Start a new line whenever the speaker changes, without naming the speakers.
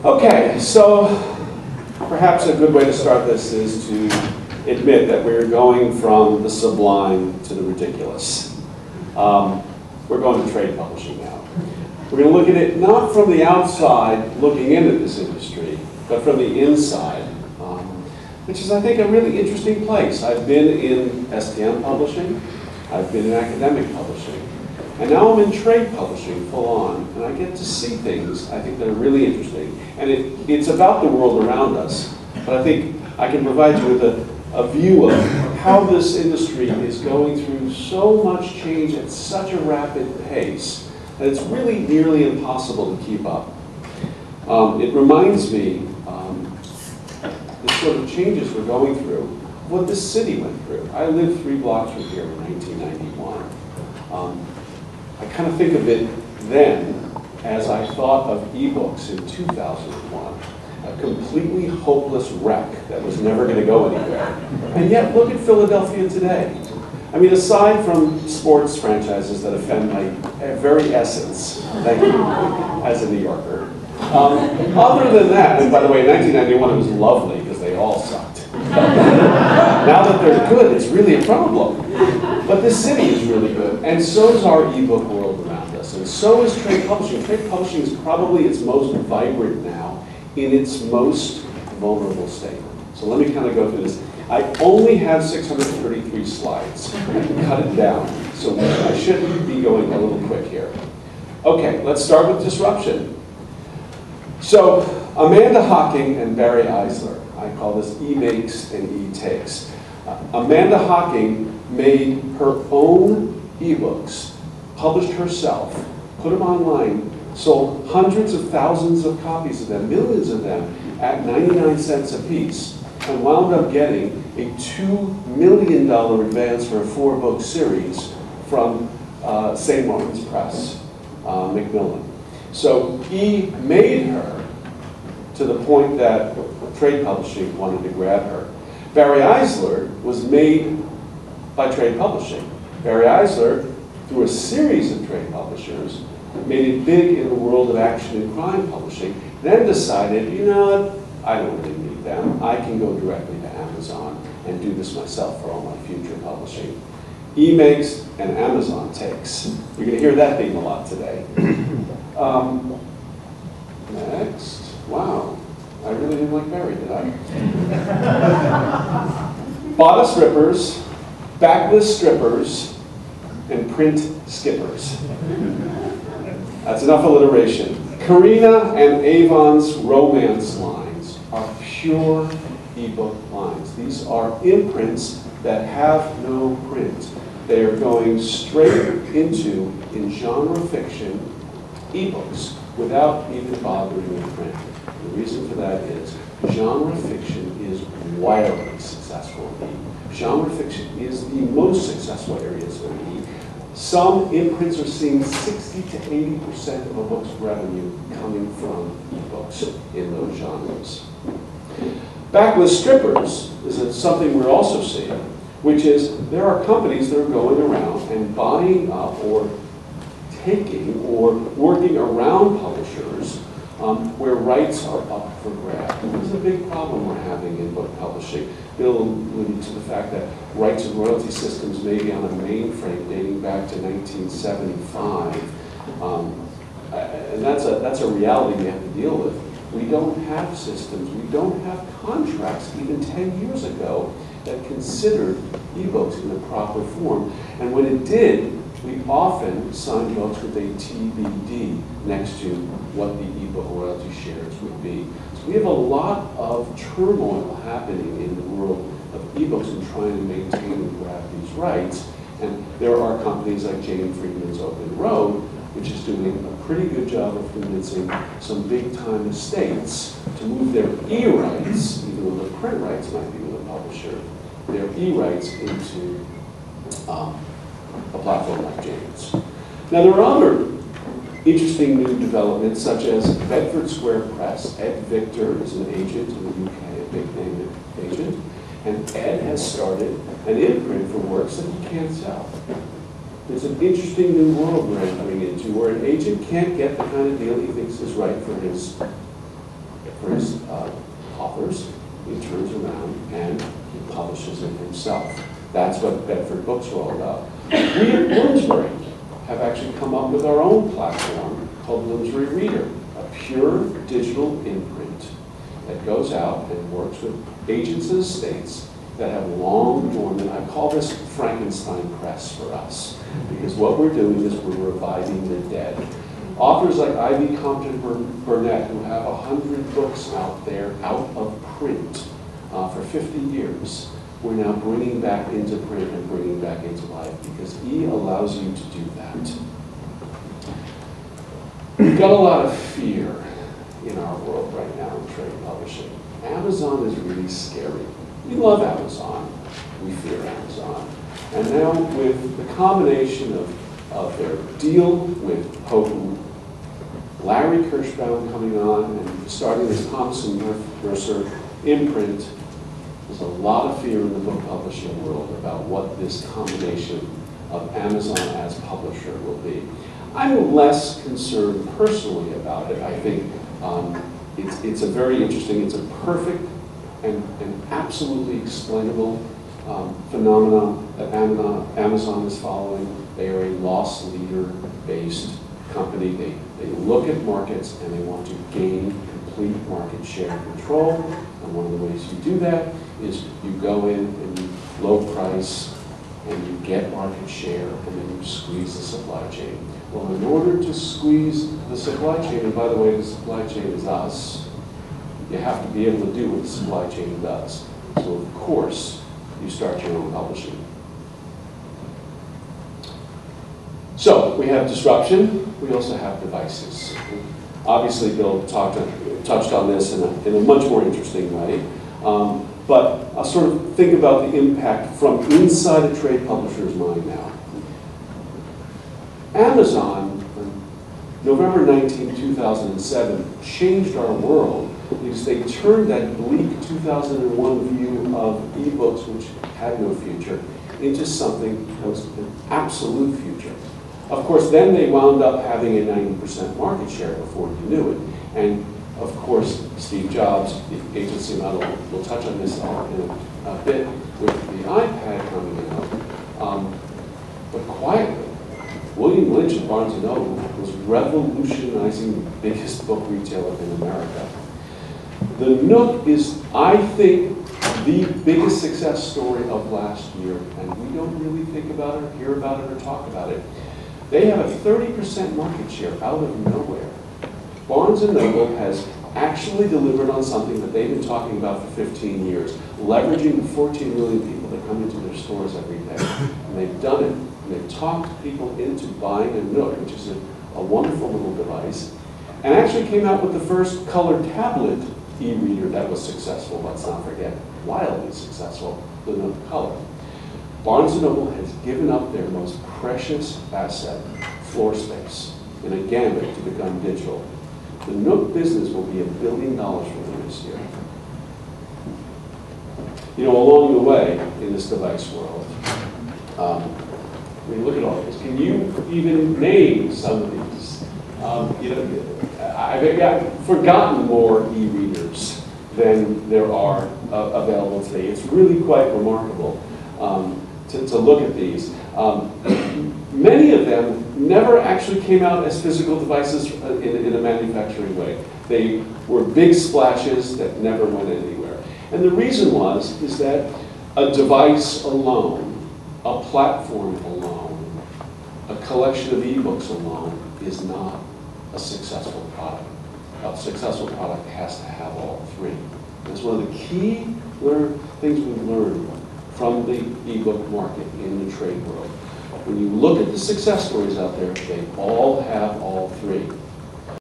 Okay, so perhaps a good way to start this is to admit that we're going from the sublime to the ridiculous. We're going to trade publishing now. We're going to look at it not from the outside looking into this industry, but from the inside, which is, I think, a really interesting place. I've been in STM publishing, I've been in academic publishing, and now I'm in trade publishing full on, and I get to see things I think that are really interesting. And it's about the world around us, but I think I can provide you with a view of how this industry is going through so much change at such a rapid pace that it's really nearly impossible to keep up. It reminds me, the sort of changes we're going through, what this city went through. I lived 3 blocks from here in 1991. I kind of think of it then as I thought of ebooks in 2001. A completely hopeless wreck that was never going to go anywhere. And yet, look at Philadelphia today. I mean, aside from sports franchises that offend my very essence, thank you, as a New Yorker. Other than that, and by the way, in 1991 it was lovely because they all sucked. Now that they're good, it's really a problem. But this city is really good, and so is our ebook world around us, and so is trade publishing. Trade publishing is probably its most vibrant now, in its most vulnerable state. So let me kind of go through this. I only have 633 slides. I can cut it down, so I should be going a little quick here. Okay, let's start with disruption. So Amanda Hocking and Barry Eisler, I call this E-Makes and E-Takes. Amanda Hocking made her own ebooks, published herself, put them online, sold hundreds of thousands of copies of them, millions of them, at 99 cents a piece, and wound up getting a $2 million advance for a 4-book series from St. Martin's Press, Macmillan. So E made her to the point that trade publishing wanted to grab her. Barry Eisler was made by trade publishing. Barry Eisler, through a series of trade publishers, made it big in the world of action and crime publishing, then decided, you know what, I don't really need them. I can go directly to Amazon and do this myself for all my future publishing. E-Makes and Amazon Takes. You're going to hear that theme a lot today. Next. Wow. I really didn't like Barry, did I? Bodice rippers, backless strippers, and print skippers. That's enough alliteration. Karina and Avon's romance lines are pure ebook lines. These are imprints that have no print. They are going straight into, in genre fiction, ebooks without even bothering with print. The reason for that is genre fiction is wildly successful in E. Genre fiction is the most successful areas of E. Some imprints are seeing 60 to 80% of a book's revenue coming from ebooks in those genres. Backlist strippers is something we're also seeing, which is there are companies that are going around and buying up or taking or working around publishers where rights are up for grabs. This is a big problem we're having in book publishing. Bill alluded to the fact that rights and royalty systems may be on a mainframe dating back to 1975. And that's a reality we have to deal with. We don't have systems, we don't have contracts even 10 years ago that considered ebooks in the proper form. And when it did, we often signed books with a TBD next to what the ebook royalty shares would be. So we have a lot of turmoil happening in the world of ebooks and trying to maintain and grab these rights. And there are companies like Jane Friedman's Open Road, which is doing a pretty good job of convincing some big-time estates to move their e-rights, even though the print rights might be with a publisher, their e-rights into a platform like Jane's. Now, there are other interesting new developments, such as Bedford Square Press. Ed Victor is an agent in the UK, a big name agent, and Ed has started an imprint for works that he can't sell. It's an interesting new world we're entering into, where an agent can't get the kind of deal he thinks is right for his itself. That's what Bedford Books are all about. We at Bloomsbury have actually come up with our own platform called Bloomsbury Reader, a pure digital imprint that goes out and works with agents and estates that have long dormant. I call this Frankenstein press for us, because what we're doing is we're reviving the dead. Authors like Ivy Compton Burnett, who have 100 books out there out of print for 50 years, we're now bringing back into print and bringing back into life, because E allows you to do that. We've got a lot of fear in our world right now in trade publishing. Amazon is really scary. We love Amazon. We fear Amazon. And now with the combination of their deal with Houghton, Larry Kirschbaum coming on and starting this Thompson Mercer imprint, there's a lot of fear in the book publishing world about what this combination of Amazon as publisher will be. I'm less concerned personally about it. I think it's a very interesting, it's a perfect and absolutely explainable phenomenon that Amazon is following. They are a loss leader-based company. They look at markets and they want to gain complete market share control. And one of the ways you do that is you go in and you low price and you get market share and then you squeeze the supply chain. Well, in order to squeeze the supply chain, and by the way, the supply chain is us, you have to be able to do what the supply chain does. So of course, you start your own publishing. So we have disruption, we also have devices. Obviously, Bill touched on this in a much more interesting way. But I'll sort of think about the impact from inside a trade publisher's mind now. Amazon, on November 19, 2007, changed our world because they turned that bleak 2001 view of ebooks, which had no future, into something that was an absolute future. Of course, then they wound up having a 90% market share before you knew it. And of course, Steve Jobs, the agency model, we'll touch on this in a bit, with the iPad coming out. But quietly, William Lynch at Barnes & Noble was revolutionizing the biggest book retailer in America. The Nook is, I think, the biggest success story of last year, and we don't really think about it, hear about it, or talk about it. They have a 30% market share out of nowhere. Barnes & Noble has actually delivered on something that they've been talking about for 15 years, leveraging the 14 million people that come into their stores every day. And they've done it. And they've talked people into buying a Nook, which is a wonderful little device, and actually came out with the first colored tablet e-reader that was successful, let's not forget, wildly successful, the Nook Color. Barnes & Noble has given up their most precious asset, floor space, in a gambit to become digital. The Nook business will be $1 billion for them this year. You know, along the way in this device world, when you look at all this, can you even name some of these? You know, I've forgotten more e-readers than there are available today. It's really quite remarkable to look at these. Many of them never actually came out as physical devices in a manufacturing way. They were big splashes that never went anywhere. And the reason is that a device alone, a platform alone, a collection of ebooks alone is not a successful product. A successful product has to have all three. That's one of the key things we've learned from the ebook market in the trade world. When you look at the success stories out there, they all have all three.